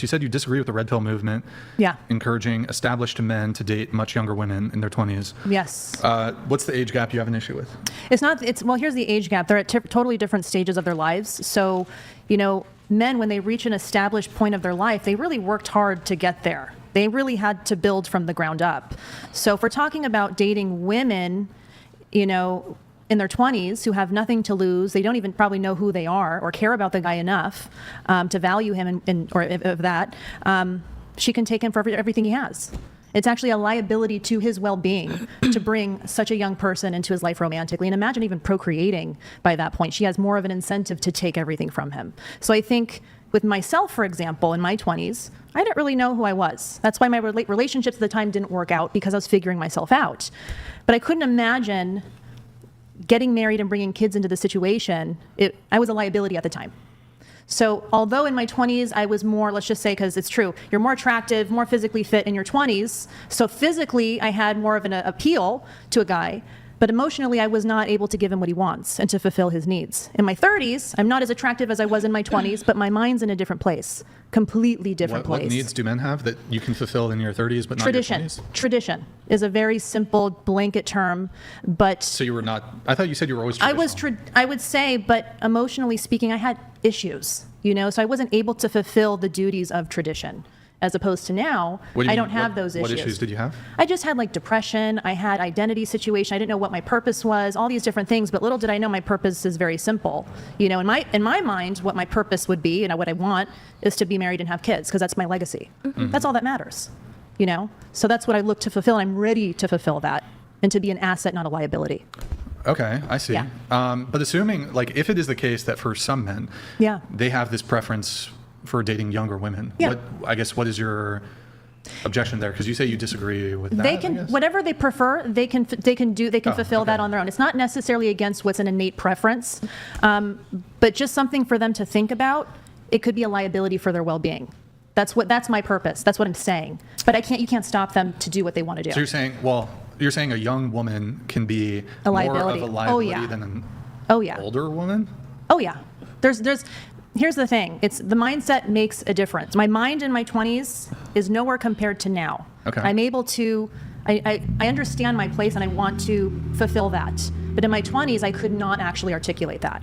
you said you disagree with the red pill movement. Yeah. Encouraging established men to date much younger women in their 20s. Yes. What's the age gap you have an issue with? Well, here's the age gap. They're at totally different stages of their lives. So, men, when they reach an established point of their life, they really worked hard to get there. They really had to build from the ground up. So if we're talking about dating women, in their 20s who have nothing to lose, they don't even probably know who they are or care about the guy enough to value him she can take him for everything he has. It's actually a liability to his well-being to bring such a young person into his life romantically. And imagine even procreating by that point. She has more of an incentive to take everything from him. So I think with myself, for example, in my 20s, I didn't really know who I was. That's why my relationships at the time didn't work out, because I was figuring myself out. But I couldn't imagine getting married and bringing kids into the situation. I was a liability at the time. So although in my 20s I was more, let's just say, because it's true, you're more attractive, more physically fit in your 20s. So physically I had more of an appeal to a guy, but emotionally I was not able to give him what he wants and to fulfill his needs. In my 30s, I'm not as attractive as I was in my 20s, but my mind's in a different place, completely different place. What needs do men have that you can fulfill in your 30s but not in your 20s? Tradition is a very simple blanket term, but... So you were not, I thought you said you were always traditional. I would say, but emotionally speaking, I had issues, so I wasn't able to fulfill the duties of tradition. As opposed to now, I don't have those issues. What issues did you have? I just had depression. I had identity situation. I didn't know what my purpose was, all these different things. But little did I know my purpose is very simple. In my mind, what my purpose would be and what I want is to be married and have kids, because that's my legacy. Mm-hmm. That's all that matters. So that's what I look to fulfill, and I'm ready to fulfill that and to be an asset, not a liability. Okay, I see. Yeah. But assuming, if it is the case that for some men, they have this preference for dating younger women, what is your objection there? Because you say you disagree with that. They can, whatever they prefer, they can fulfill that on their own. It's not necessarily against what's an innate preference, but just something for them to think about. It could be a liability for their well-being. That's my purpose. That's what I'm saying. But you can't stop them to do what they want to do. So you're saying a young woman can be a liability. More of a liability than an older woman? Oh yeah. Here's the thing. The mindset makes a difference. My mind in my 20s is nowhere compared to now. Okay. I'm able to, I understand my place and I want to fulfill that. But in my 20s, I could not actually articulate that.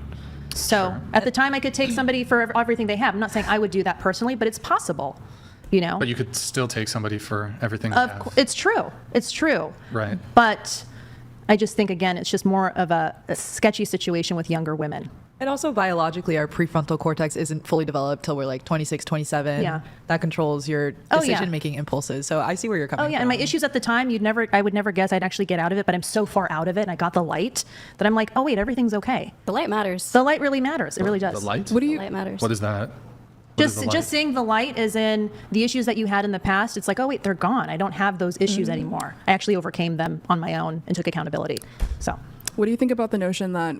So at the time, I could take somebody for everything they have. I'm not saying I would do that personally, but it's possible. But you could still take somebody for everything they have. It's true. It's true. Right. But I just think, again, it's just more of a sketchy situation with younger women. And also biologically, our prefrontal cortex isn't fully developed till we're 26, 27. Yeah. That controls your decision-making impulses. So I see where you're coming from. And my issues at the time, I would never guess I'd actually get out of it, but I'm so far out of it and I got the light that I'm like, oh wait, everything's okay. The light matters. The light really matters. It really does. The light? The light matters. What is that? Just seeing the light is in the issues that you had in the past. It's like, oh wait, they're gone. I don't have those issues anymore. I actually overcame them on my own and took accountability. So. What do you think about the notion that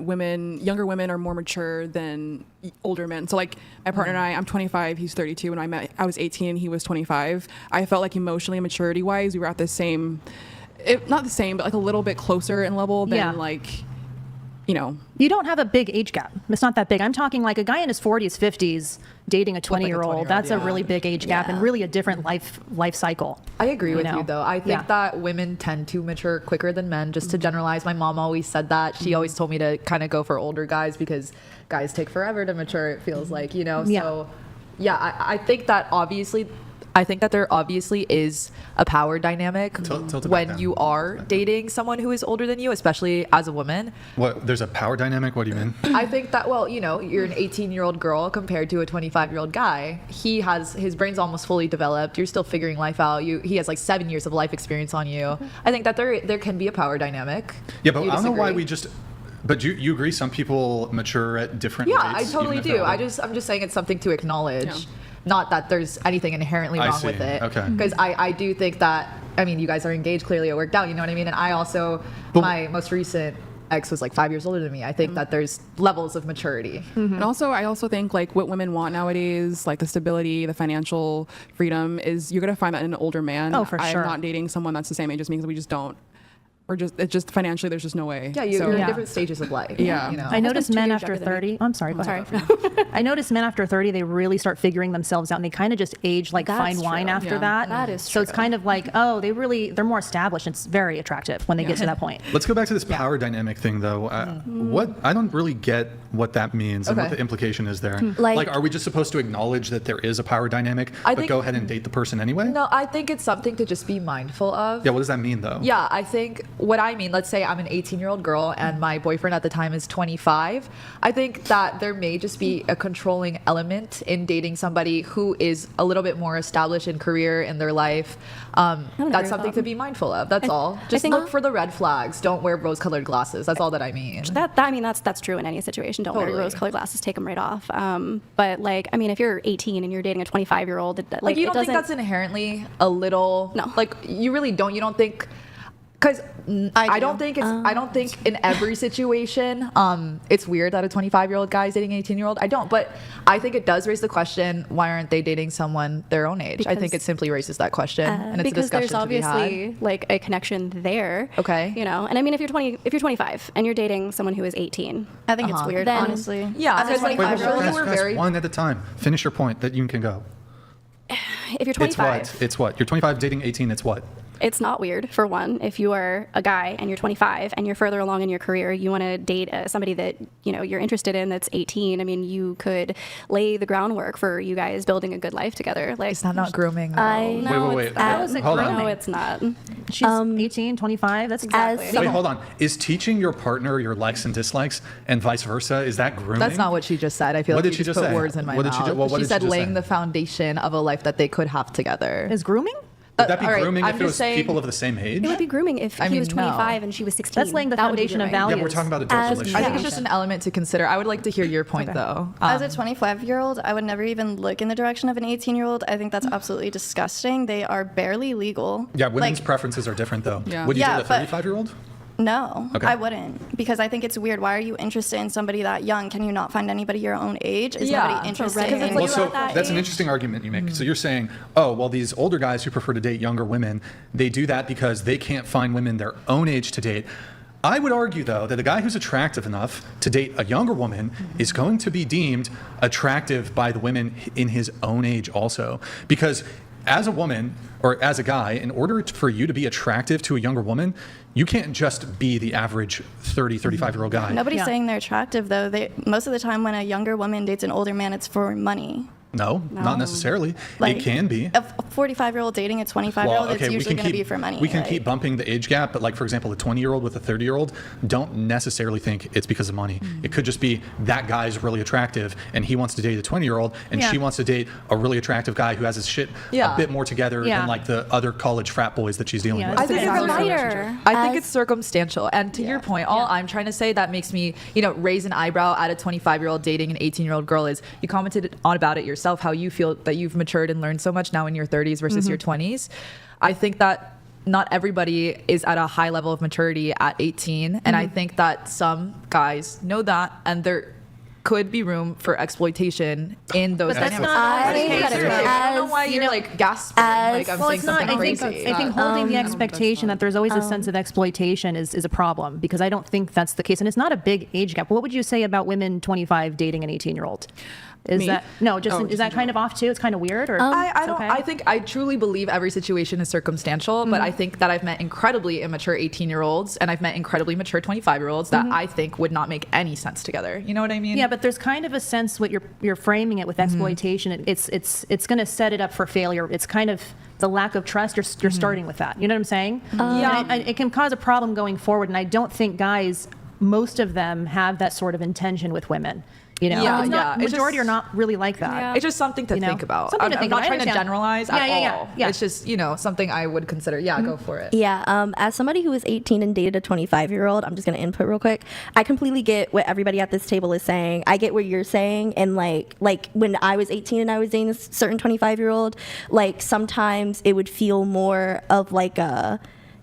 younger women are more mature than older men? So my partner and I'm 25, he's 32. When I was 18 and he was 25. I felt like emotionally and maturity wise, we were at the same, not the same, but a little bit closer in level than You don't have a big age gap. It's not that big. I'm talking a guy in his 40s, 50s dating a 20-year-old. That's a really big age gap and really a different life cycle. I agree with you, though. I think that women tend to mature quicker than men, just to generalize. My mom always said that. She always told me to kind of go for older guys because guys take forever to mature, it feels like, So, I think that there obviously is a power dynamic when you are dating someone who is older than you, especially as a woman. What? There's a power dynamic? What do you mean? I think that, you're an 18-year-old girl compared to a 25-year-old guy. His brain's almost fully developed. You're still figuring life out. He has 7 years of life experience on you. I think that there can be a power dynamic. Yeah, but I don't know why we just... But you agree some people mature at different rates? Yeah, I totally do. I'm just saying it's something to acknowledge. Yeah. Not that there's anything inherently wrong with it. Okay. Because I do think that, you guys are engaged, clearly it worked out, you know what I mean? And I also, my most recent ex was 5 years older than me. I think that there's levels of maturity. Mm-hmm. And also, I also think what women want nowadays, the stability, the financial freedom, is you're going to find that in an older man. Oh, for sure. I'm not dating someone that's the same age as me because we just don't or just financially, there's just no way. Yeah, you're in different stages of life. Yeah. You know? I noticed men after younger than 30. I'm sorry. Go ahead. I noticed men after 30, they really start figuring themselves out, and they kind of just age like That's fine wine true. after Yeah. that. That is So it's true. kind of like, oh, they're more established. It's very attractive when they get to that point. Let's go back to this power dynamic thing, though. What I don't really get what that means and what Okay. the implication is there. Like- are we just supposed to acknowledge that there is a power dynamic, I but think- go ahead and date the person anyway? No, I think it's something to just be mindful of. Yeah. What does that mean, though? Yeah, I think what I mean, let's say I'm an 18-year-old girl and my boyfriend at the time is 25. I think that there may just be a controlling element in dating somebody who is a little bit more established in career in their life. agree That's with something that. to be mindful of. That's all. Just think- look for the red flags. Don't wear rose-colored glasses. That's all that I mean. I mean, that's true in any situation. Don't wear Totally. rose-colored glasses. Take them right off. But like, I mean, if you're 18 and you're dating a 25-year-old, Like, you it don't think doesn't- that's inherently a little No. like you really don't. You don't think because I don't think it's I don't think in every situation it's weird that a 25-year-old guy is dating an 18-year-old. I don't, but I think it does raise the question: why aren't they dating someone their own age? I think Because- it simply raises that question, and it's a because discussion there's to be had. obviously like a connection there. Okay. You know, and I mean, if you're 25 and you're dating someone who is 18, I think it's weird, Then- honestly. Yeah, As a because, like, Wait, 25-year-old, girls were guys, very- one at a time. Finish your point that you can go. if you're It's 25, what? It's what? You're 25 dating 18. It's what? it's not weird for one. If you are a guy and you're 25 and you're further along in your career, you want to date somebody that you're interested in that's 18. I mean, you could lay the groundwork for you guys building a good life together. Like, Is that not grooming? though? I Wait, wait, wait. How is it Hold grooming? no, on. it's not. She's 18, 25. That's As- exactly. Wait, hold on. Is teaching your partner your likes and dislikes and vice versa, is that grooming? That's not what she just said. I feel What like did you she just just put say? words in my What did she mouth. ju- well, what she did she said just laying say? the foundation of a life that they could have together. Is grooming? Would that be all right, grooming I'm if it was just saying- people of the same age? It would be grooming if I he mean, was no. 25 and she was 16. That's laying the That would be foundation of grooming. values. Yeah, we're talking about adult As- relationships. I think it's just an element to consider. I would like to hear your point, though. As a 25-year-old, I would never even look in the direction of an 18-year-old. I think that's absolutely disgusting. They are barely legal. Yeah, women's Like, preferences are different, though. Yeah. Would you Yeah, date a but- 35-year-old? No, Okay. I wouldn't, because I think it's weird. Why are you interested in somebody that young? Can you not find anybody your own age? Is Yeah. nobody interested Because it's in like Well, so at that that's an age. interesting argument you make. So you're saying, oh, well, these older guys who prefer to date younger women, they do that because they can't find women their own age to date. I would argue, though, that a guy who's attractive enough to date a younger woman is going to be deemed attractive by the women in his own age also. Because as a woman or as a guy, in order for you to be attractive to a younger woman, you can't just be the average 30, 35-year-old guy. Nobody's Yeah. saying they're attractive, though. Most of the time, when a younger woman dates an older man, it's for money. No, not necessarily. Like, it can be. A 45-year-old dating a 25-year-old, it's usually going to be for money. We can right? keep bumping the age gap, but like for example, a 20-year-old with a 30-year-old, don't necessarily think it's because of money. It could just be that guy's really attractive and he wants to date a 20-year-old, and Yeah. she wants to date a really attractive guy who has his shit Yeah. a bit more together Yeah. than like the other college frat boys that she's dealing Yeah, with. I think It's it's a reminder. I think it's circumstantial. And to your point, all I'm trying to say that makes me, raise an eyebrow at a 25-year-old dating an 18-year-old girl is you commented on about it yourself, how you feel that you've matured and learned so much now in your 30s versus your 20s. I think that not everybody is at a high level of maturity at 18. And I think that some guys know that, and there could be room for exploitation in those But that's dynamics. not I always the think case. that it I don't know is. why you're like gasping. Like I'm Well, saying it's not. something I think, crazy. I think holding the expectation that there's always a sense of exploitation is a problem, because I don't think that's the case, and it's not a big age gap. What would you say about women 25 dating an 18-year-old? Is Me? that no? Just Oh, is just that in kind of off too? It's kind of weird, or I it's don't. okay? I think I truly believe every situation is circumstantial, but I think that I've met incredibly immature 18-year-olds and I've met incredibly mature 25-year-olds that I think would not make any sense together. You know what I mean? Yeah, but there's kind of a sense what you're framing it with exploitation. It's going to set it up for failure. It's kind of the lack of trust. You're starting with that. You know what I'm saying? Yeah. And it can cause a problem going forward. And I don't think guys, most of them, have that sort of intention with women. Yeah, it's not, yeah. It's majority just- are not really like that. Yeah. It's just something to You know? think about. Something to I'm think not about. I trying to understand. generalize Yeah, at yeah, yeah, all. yeah. It's just, something I would consider. Yeah, go for it. Yeah, as somebody who was 18 and dated a 25-year-old, I'm just going to input real quick. I completely get what everybody at this table is saying. I get what you're saying. And like when I was 18 and I was dating a certain 25-year-old, like sometimes it would feel more of like a,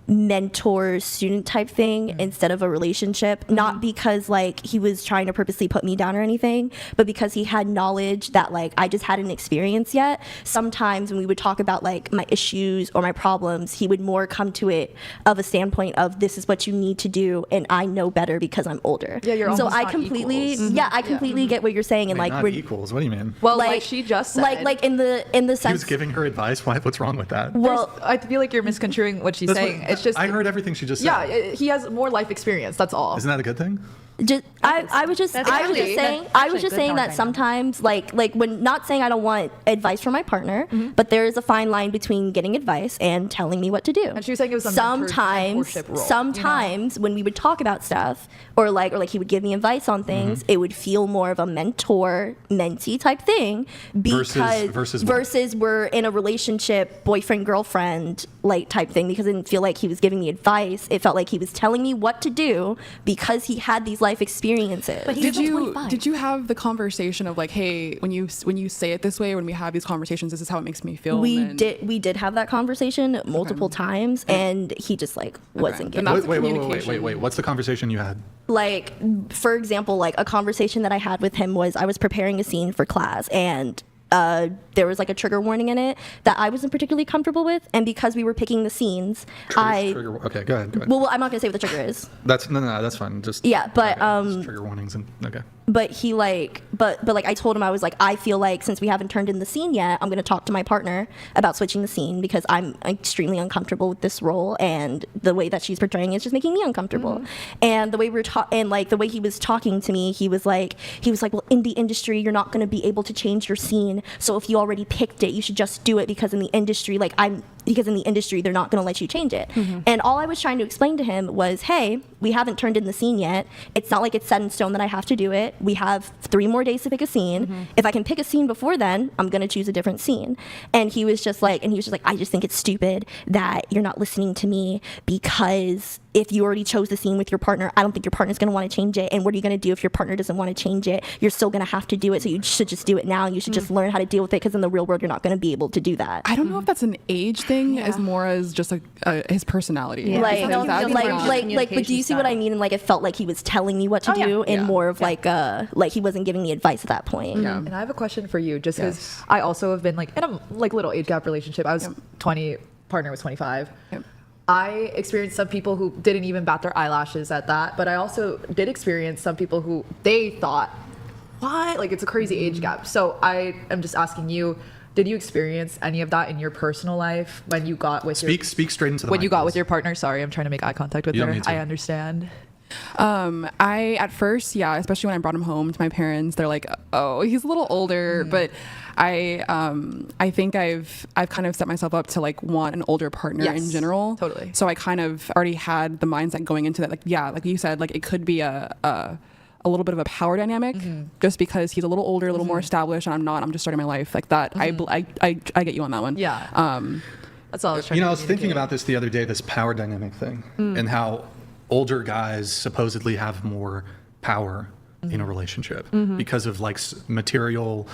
mentor student type thing instead of a relationship, not because like he was trying to purposely put me down or anything, but because he had knowledge that like I just hadn't experienced yet. Sometimes when we would talk about like my issues or my problems, he would more come to it of a standpoint of this is what you need to do and I know better because I'm older. Yeah, you're so almost I not completely equals. I completely get what you're saying, and Wait, like not we're equals. What do you mean? Well, like she just said. like in the He sense was giving her advice. What's wrong with that? well I feel like you're misconstruing what she's That's saying. what- It's just I heard everything she just said. yeah, he has more life experience. That's all. Isn't that a good thing? just I was just That's I was actually- just saying that's I was actually just good saying power that dynamic. sometimes like when not saying I don't want advice from my partner, but there is a fine line between getting advice and telling me what to do. And she was saying it was a mentorship role, sometimes when we would talk about stuff or like he would give me advice on things, it would feel more of a mentor mentee type thing because Versus what? we're in a relationship, boyfriend girlfriend like type thing, because I didn't feel like he was giving me advice. It felt like he was telling me what to do because he had these life experiences. But Did still you 25. did you have the conversation of like, hey, when you say it this way, when we have these conversations, this is how it makes me feel? we and then- did have that conversation multiple times, and he just like wasn't Then getting that's it. Wait. communication. What's the conversation you had? Like for example, like a conversation that I had with him was I was preparing a scene for class, and there was like a trigger warning in it that I wasn't particularly comfortable with, and because we were picking the scenes, Okay, go ahead. well, I'm not gonna say what the trigger is. That's no, that's fine. Just Yeah, but, just trigger warnings and okay. But he like but like I told him, I was like, I feel like since we haven't turned in the scene yet, I'm gonna talk to my partner about switching the scene because I'm extremely uncomfortable with this role, and the way that she's portraying it is just making me uncomfortable. And the way we were and like the way he was talking to me, he was like, well, in the industry you're not gonna be able to change your scene, so if you already picked it, you should just do it because in the industry they're not going to let you change it. And all I was trying to explain to him was, hey, we haven't turned in the scene yet. It's not like it's set in stone that I have to do it. We have 3 more days to pick a scene. If I can pick a scene before then, I'm going to choose a different scene. And he was just like, I just think it's stupid that you're not listening to me, because if you already chose the scene with your partner, I don't think your partner's going to want to change it. And what are you going to do if your partner doesn't want to change it? You're still going to have to do it. So you should just do it now. You should just learn how to deal with it, because in the real world, you're not going to be able to do that. I don't know if that's an age thing as more as just his personality. Yeah. Like, I feel Because like that's feels not- but do you see what I mean? And like, it felt like he was telling me what to yeah. do, and Yeah. more of like he wasn't giving me advice at that point. Yeah. And I have a question for you, just because Yes. I also have been like in a like little age gap relationship. I was 20, partner was 25. Yep. I experienced some people who didn't even bat their eyelashes at that, but I also did experience some people who they thought, what? Like it's a crazy age gap. So I am just asking you, did you experience any of that in your personal life when you got with Speak straight into the when mic, you got please. with your partner? Sorry, I'm trying to make eye contact with You don't her. need to. I understand. I at first, yeah, especially when I brought him home to my parents, they're like, "Oh, he's a little older," but I think I've kind of set myself up to like want an older partner Yes, in general. totally. So I kind of already had the mindset going into that. Like, yeah, like you said, like it could be a little bit of a power dynamic, just because he's a little older, a little more established, and I'm not. I'm just starting my life like that. I get you on that one. Yeah. That's all I was trying You know, to I was thinking communicate. about this the other day, this power dynamic thing, and how older guys supposedly have more power in a relationship because of like material